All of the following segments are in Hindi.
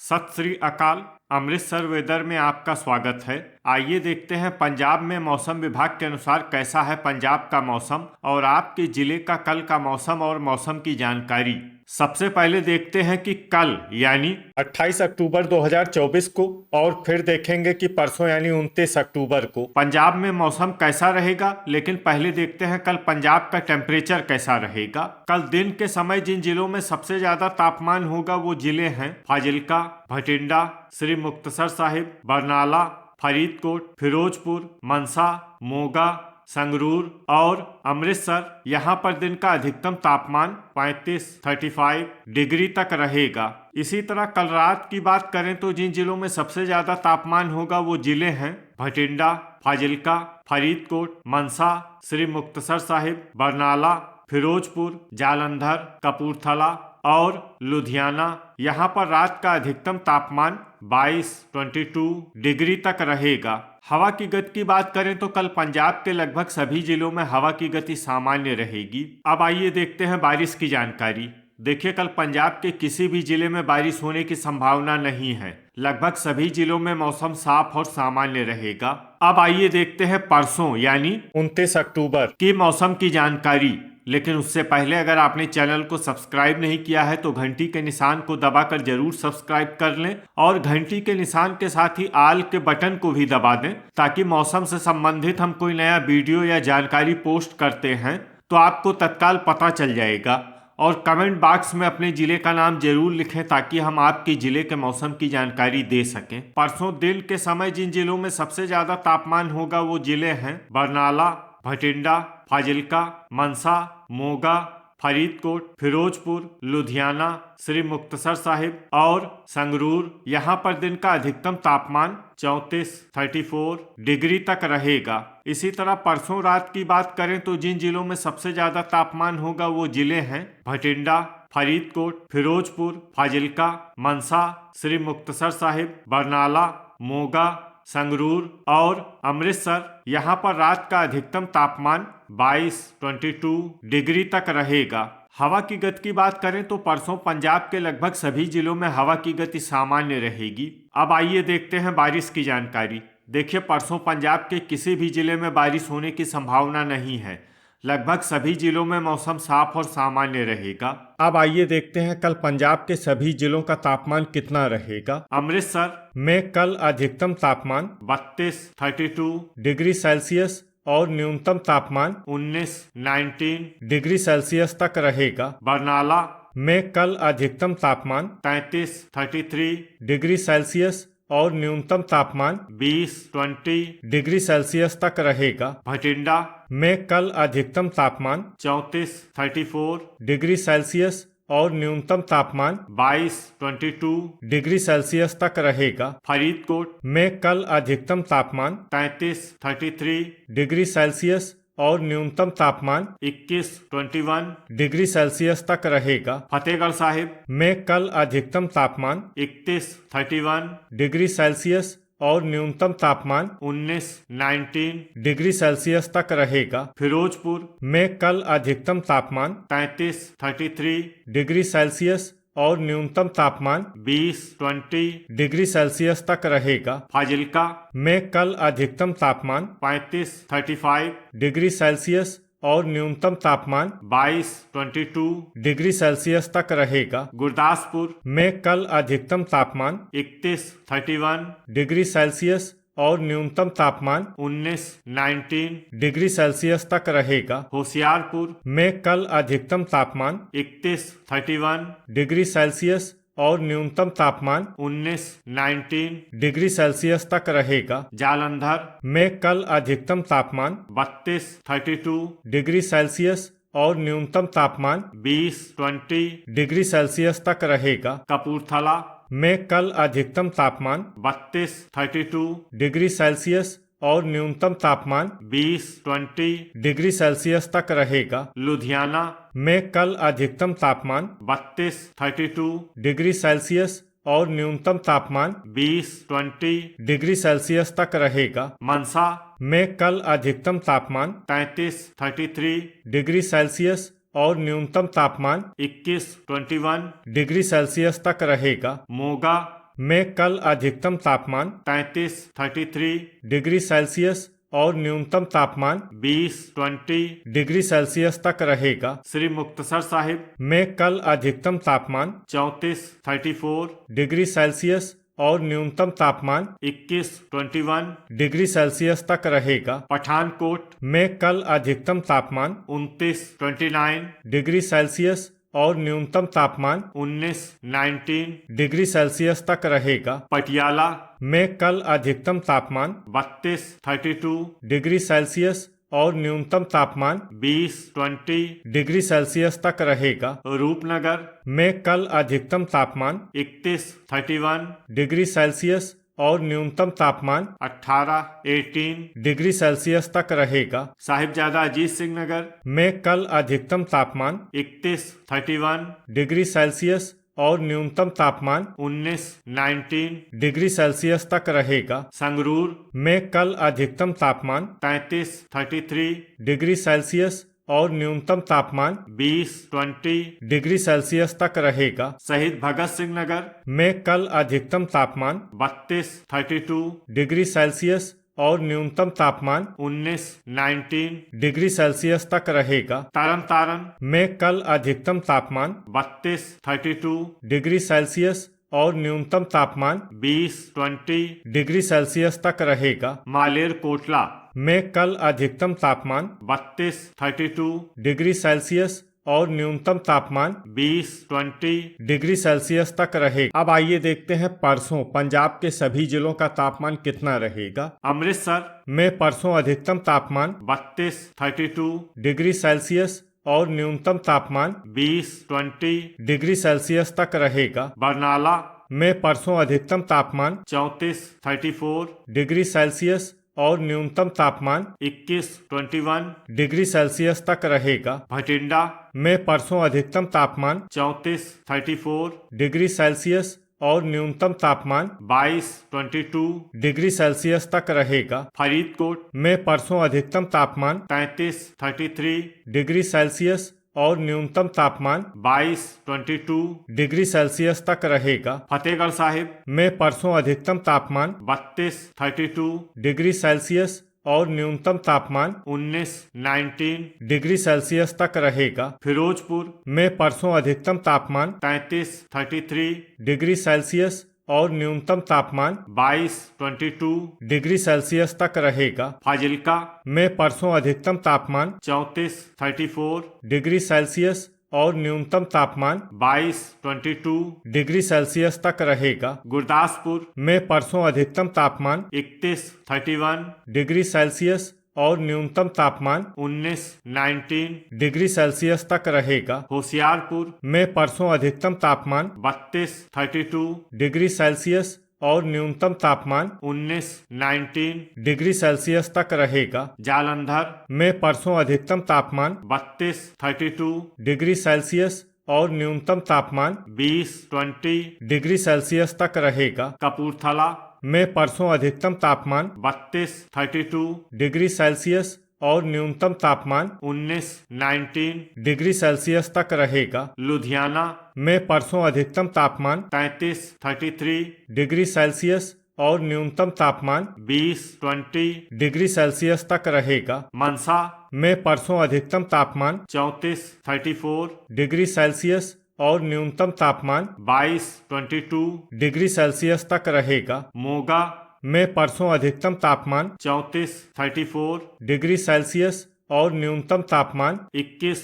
सत श्री अकाल। अमृतसर वेदर में आपका स्वागत है। आइए देखते हैं पंजाब में मौसम विभाग के अनुसार कैसा है पंजाब का मौसम और आपके जिले का कल का मौसम और मौसम की जानकारी। सबसे पहले देखते हैं कि कल यानी 28 अक्टूबर 2024 को और फिर देखेंगे कि परसों यानी 29 अक्टूबर को पंजाब में मौसम कैसा रहेगा। लेकिन पहले देखते हैं कल पंजाब का टेम्परेचर कैसा रहेगा। कल दिन के समय जिन जिलों में सबसे ज्यादा तापमान होगा वो जिले हैं फाजिल्का, भटिंडा, श्री मुक्तसर साहिब, बरनाला, फरीदकोट, फिरोजपुर, मनसा, मोगा, संगरूर और अमृतसर। यहाँ पर दिन का अधिकतम तापमान 35 डिग्री तक रहेगा। इसी तरह कल रात की बात करें तो जिन जिलों में सबसे ज्यादा तापमान होगा वो जिले हैं भटिंडा, फाजिल्का, फरीदकोट, मनसा, श्री मुक्तसर साहिब, बरनाला, फिरोजपुर, जालंधर, कपूरथला और लुधियाना। यहाँ पर रात का अधिकतम तापमान 22 डिग्री तक रहेगा। हवा की गति की बात करें तो कल पंजाब के लगभग सभी जिलों में हवा की गति सामान्य रहेगी। अब आइए देखते हैं बारिश की जानकारी। देखिए कल पंजाब के किसी भी जिले में बारिश होने की संभावना नहीं है। लगभग सभी जिलों में मौसम साफ और सामान्य रहेगा। अब आइए देखते हैं परसों यानी 29 अक्टूबर की मौसम की जानकारी। लेकिन उससे पहले अगर आपने चैनल को सब्सक्राइब नहीं किया है तो घंटी के निशान को दबाकर जरूर सब्सक्राइब कर लें और घंटी के निशान के साथ ही आल के बटन को भी दबा दें ताकि मौसम से संबंधित हम कोई नया वीडियो या जानकारी पोस्ट करते हैं तो आपको तत्काल पता चल जाएगा। और कमेंट बॉक्स में अपने जिले का नाम जरूर लिखें ताकि हम आपके जिले के मौसम की जानकारी दे सकें। परसों दिन के समय जिन जिलों में सबसे ज्यादा तापमान होगा वो जिले हैं बरनाला, भटिंडा, फाजिल्का, मनसा, मोगा, फरीदकोट, फिरोजपुर, लुधियाना, श्री मुक्तसर साहिब और संगरूर। यहाँ पर दिन का अधिकतम तापमान 34 डिग्री तक रहेगा। इसी तरह परसों रात की बात करें तो जिन जिलों में सबसे ज्यादा तापमान होगा वो जिले हैं भटिंडा, फरीदकोट, फिरोजपुर, फाजिल्का, मनसा, श्री मुक्तसर साहिब, बरनाला, मोगा, संगरूर और अमृतसर। यहाँ पर रात का अधिकतम तापमान 22 डिग्री तक रहेगा। हवा की गति की बात करें तो परसों पंजाब के लगभग सभी जिलों में हवा की गति सामान्य रहेगी। अब आइए देखते हैं बारिश की जानकारी। देखिए परसों पंजाब के किसी भी जिले में बारिश होने की संभावना नहीं है। लगभग सभी जिलों में मौसम साफ और सामान्य रहेगा। अब आइए देखते हैं कल पंजाब के सभी जिलों का तापमान कितना रहेगा। अमृतसर में कल अधिकतम तापमान 32 डिग्री सेल्सियस और न्यूनतम तापमान 19 डिग्री सेल्सियस तक रहेगा। बरनाला में कल अधिकतम तापमान 33 डिग्री सेल्सियस और न्यूनतम तापमान 20 डिग्री सेल्सियस तक रहेगा। भटिंडा में कल अधिकतम तापमान 34 डिग्री सेल्सियस और न्यूनतम तापमान 22 डिग्री सेल्सियस तक रहेगा। फरीदकोट में कल अधिकतम तापमान 33 डिग्री सेल्सियस और न्यूनतम तापमान 21 डिग्री सेल्सियस तक रहेगा। फतेहगढ़ साहिब में कल अधिकतम तापमान 31 डिग्री सेल्सियस और न्यूनतम तापमान 19 डिग्री सेल्सियस तक रहेगा। फिरोजपुर में कल अधिकतम तापमान 33 डिग्री सेल्सियस और न्यूनतम तापमान 20 डिग्री सेल्सियस तक रहेगा। फाजिल्का में कल अधिकतम तापमान 35 डिग्री सेल्सियस और न्यूनतम तापमान 22 डिग्री सेल्सियस तक रहेगा। गुरदासपुर में कल अधिकतम तापमान 31 डिग्री सेल्सियस और न्यूनतम तापमान 19 डिग्री सेल्सियस तक रहेगा। होशियारपुर में कल अधिकतम तापमान 31 डिग्री सेल्सियस और न्यूनतम तापमान 19 डिग्री सेल्सियस तक रहेगा। जालंधर में कल अधिकतम तापमान 32 डिग्री सेल्सियस और न्यूनतम तापमान 20 डिग्री सेल्सियस तक रहेगा। कपूरथला में कल अधिकतम तापमान 32 डिग्री सेल्सियस और न्यूनतम तापमान 20 डिग्री सेल्सियस तक रहेगा। लुधियाना में कल अधिकतम तापमान 32 डिग्री सेल्सियस और न्यूनतम तापमान 20 डिग्री सेल्सियस तक रहेगा। मनसा में कल अधिकतम तापमान 33 डिग्री सेल्सियस और न्यूनतम तापमान 21 डिग्री सेल्सियस तक रहेगा। मोगा में कल अधिकतम तापमान 33 डिग्री सेल्सियस और न्यूनतम तापमान 20 डिग्री सेल्सियस तक रहेगा। श्री मुक्तसर साहिब में कल अधिकतम तापमान 34 डिग्री सेल्सियस और न्यूनतम तापमान 21 डिग्री सेल्सियस तक रहेगा। पठानकोट में कल अधिकतम तापमान 29 डिग्री सेल्सियस और न्यूनतम तापमान 19 डिग्री सेल्सियस तक रहेगा। पटियाला में कल अधिकतम तापमान 32 डिग्री सेल्सियस और न्यूनतम तापमान 20 डिग्री सेल्सियस तक रहेगा। रूपनगर में कल अधिकतम तापमान 31 डिग्री सेल्सियस और न्यूनतम तापमान 18 डिग्री सेल्सियस तक रहेगा। साहिबजादा अजीत सिंह नगर में कल अधिकतम तापमान 31 डिग्री सेल्सियस और न्यूनतम तापमान 19 डिग्री सेल्सियस तक रहेगा। संगरूर में कल अधिकतम तापमान 33 डिग्री सेल्सियस और न्यूनतम तापमान 20 डिग्री सेल्सियस तक रहेगा। शहीद भगत सिंह नगर में कल अधिकतम तापमान 32 डिग्री सेल्सियस और न्यूनतम तापमान 19 डिग्री सेल्सियस तक रहेगा। तरन तारण में कल अधिकतम तापमान 32 डिग्री सेल्सियस और न्यूनतम तापमान 20 डिग्री सेल्सियस तक रहेगा। मालेर कोटला में कल अधिकतम तापमान 32 डिग्री सेल्सियस और न्यूनतम तापमान 20 डिग्री सेल्सियस तक रहेगा। अब आइए देखते हैं परसों पंजाब के सभी जिलों का तापमान कितना रहेगा। अमृतसर में परसों अधिकतम तापमान 32 डिग्री सेल्सियस और न्यूनतम तापमान 20 डिग्री सेल्सियस तक रहेगा। बरनाला में परसों अधिकतम तापमान 34 डिग्री सेल्सियस और न्यूनतम तापमान 21 डिग्री सेल्सियस तक रहेगा। भटिंडा में परसों अधिकतम तापमान 34 डिग्री सेल्सियस और न्यूनतम तापमान 22 डिग्री सेल्सियस तक रहेगा। फरीदकोट में परसों अधिकतम तापमान 33 डिग्री सेल्सियस और न्यूनतम तापमान 22 डिग्री सेल्सियस तक रहेगा। फतेहगढ़ साहिब में परसों अधिकतम तापमान 32 डिग्री सेल्सियस और न्यूनतम तापमान 19 डिग्री सेल्सियस तक रहेगा। फिरोजपुर में परसों अधिकतम तापमान 33 डिग्री सेल्सियस और न्यूनतम तापमान 22 डिग्री सेल्सियस तक रहेगा। फाजिल्का में परसों अधिकतम तापमान 34 डिग्री सेल्सियस और न्यूनतम तापमान 22 डिग्री सेल्सियस तक रहेगा। गुरदासपुर में परसों अधिकतम तापमान 31 डिग्री सेल्सियस और न्यूनतम तापमान 19 डिग्री सेल्सियस तक रहेगा। होशियारपुर में परसों अधिकतम तापमान 32 डिग्री सेल्सियस और न्यूनतम तापमान 19 डिग्री सेल्सियस तक रहेगा। जालंधर में परसों अधिकतम तापमान 32 डिग्री सेल्सियस और न्यूनतम तापमान 20 डिग्री सेल्सियस तक रहेगा। कपूरथला में परसों अधिकतम तापमान 32 डिग्री सेल्सियस और न्यूनतम तापमान 19 डिग्री सेल्सियस तक रहेगा। लुधियाना में परसों अधिकतम तापमान 33 डिग्री सेल्सियस और न्यूनतम तापमान 20 डिग्री सेल्सियस तक रहेगा। मनसा में परसों अधिकतम तापमान 34 डिग्री सेल्सियस और न्यूनतम तापमान 22 डिग्री सेल्सियस तक रहेगा। मोगा में परसों अधिकतम तापमान 34 डिग्री सेल्सियस और न्यूनतम तापमान 21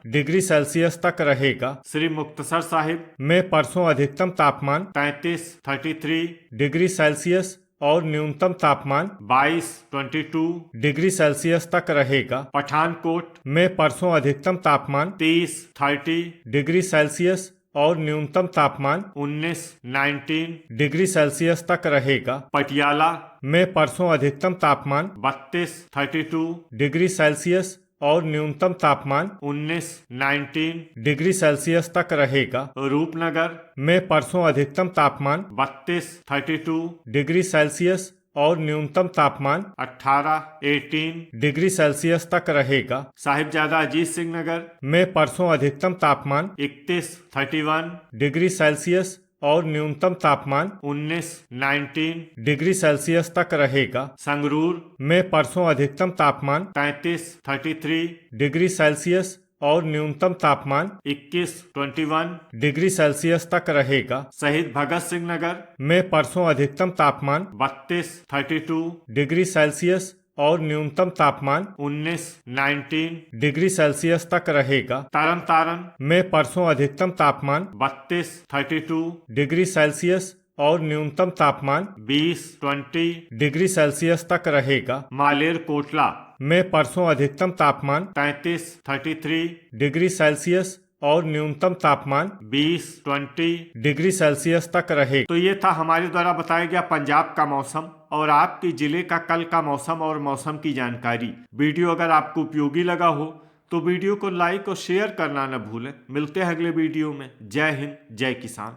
डिग्री सेल्सियस तक रहेगा। श्री मुक्तसर साहिब में परसों अधिकतम तापमान 33 डिग्री सेल्सियस और न्यूनतम तापमान 22 डिग्री सेल्सियस तक रहेगा। पठानकोट में परसों अधिकतम तापमान 30 डिग्री सेल्सियस और न्यूनतम तापमान 19 डिग्री सेल्सियस तक रहेगा। पटियाला में परसों अधिकतम तापमान 32 डिग्री सेल्सियस और न्यूनतम तापमान 19 डिग्री सेल्सियस तक रहेगा। रूपनगर में परसों अधिकतम तापमान 32 डिग्री सेल्सियस और न्यूनतम तापमान 18 डिग्री सेल्सियस तक रहेगा। साहिबजादा अजीत सिंह नगर में परसों अधिकतम तापमान 31 डिग्री सेल्सियस और न्यूनतम तापमान 19 डिग्री सेल्सियस तक रहेगा। संगरूर में परसों अधिकतम तापमान 33 डिग्री सेल्सियस और न्यूनतम तापमान 21 डिग्री सेल्सियस तक रहेगा। शहीद भगत सिंह नगर में परसों अधिकतम तापमान 32 डिग्री सेल्सियस और न्यूनतम तापमान 19 डिग्री सेल्सियस तक रहेगा। तरन तारण में परसों अधिकतम तापमान 32 डिग्री सेल्सियस और न्यूनतम तापमान 20 डिग्री सेल्सियस तक रहेगा। मालेर कोटला में परसों अधिकतम तापमान 33 डिग्री सेल्सियस और न्यूनतम तापमान 20 डिग्री सेल्सियस तक रहेगा। तो ये था हमारे द्वारा बताया गया पंजाब का मौसम और आपके जिले का कल का मौसम और मौसम की जानकारी। वीडियो अगर आपको उपयोगी लगा हो तो वीडियो को लाइक और शेयर करना न भूलें। मिलते हैं अगले वीडियो में। जय हिंद, जय किसान।